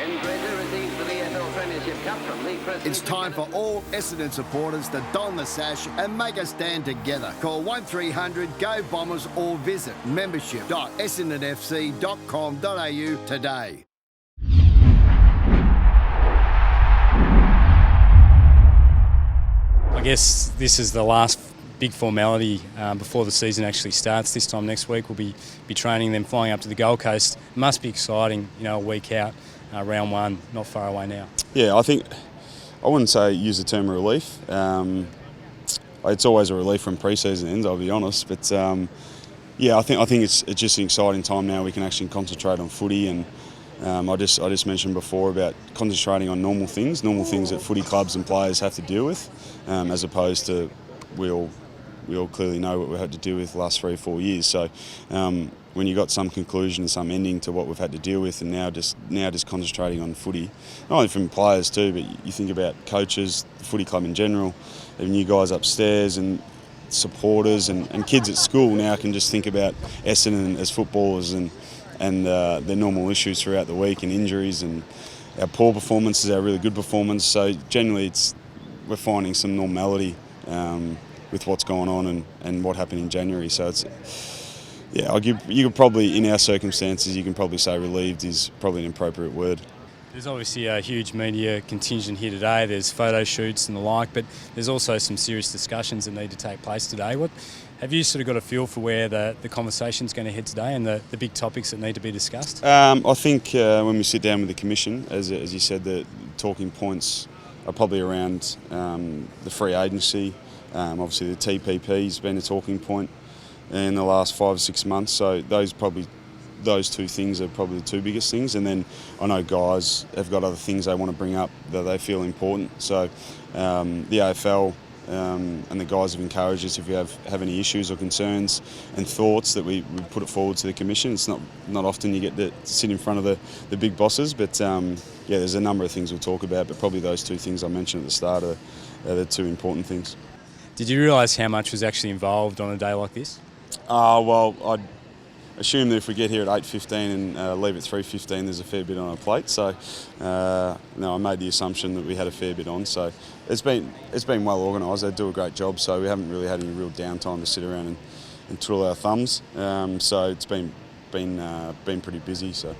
receives the VFL Premiership Cup from League President. It's time for all Essendon supporters to don the sash and make a stand together. Call 1300 GO Bombers or visit membership.essendonfc.com.au today. I guess this is the last big formality before the season actually starts. This time next week we'll be training, them flying up to the Gold Coast. It must be exciting, a week out, round one, not far away now. Yeah, I wouldn't say use the term relief. It's always a relief when pre-season ends, I'll be honest. But yeah, I think it's just an exciting time now. We can actually concentrate on footy, and I just mentioned before about concentrating on normal things that footy clubs and players have to deal with, as opposed to we all clearly know what we had to deal with the last 3 or 4 years. So when you got some conclusion and some ending to what we've had to deal with, and now just concentrating on footy, not only from players too, but you think about coaches, the footy club in general, and you guys upstairs and supporters and kids at school now can just think about Essendon as footballers and their normal issues throughout the week and injuries and our poor performances, our really good performance. So generally we're finding some normality with what's going on and what happened in January. So you could probably, in our circumstances, you can probably say relieved is probably an appropriate word. There's obviously a huge media contingent here today. There's photo shoots and the like, but there's also some serious discussions that need to take place today. Have you sort of got a feel for where the conversation's going to head today and the big topics that need to be discussed? I think when we sit down with the Commission, as you said, the talking points are probably around the free agency. Obviously the TPP has been a talking point in the last 5 or 6 months, so those two things are probably the two biggest things. And then I know guys have got other things they want to bring up that they feel important. So the AFL and the guys have encouraged us, if you have any issues or concerns and thoughts, that we put it forward to the Commission. It's not often you get to sit in front of the big bosses, but yeah, there's a number of things we'll talk about, but probably those two things I mentioned at the start are the two important things. Did you realise how much was actually involved on a day like this? Well, I'd assume that if we get here at 8:15 and leave at 3:15, there's a fair bit on our plate. So, no, I made the assumption that we had a fair bit on. So, it's been well organised. They do a great job. So we haven't really had any real downtime to sit around and twiddle our thumbs. So it's been pretty busy. So.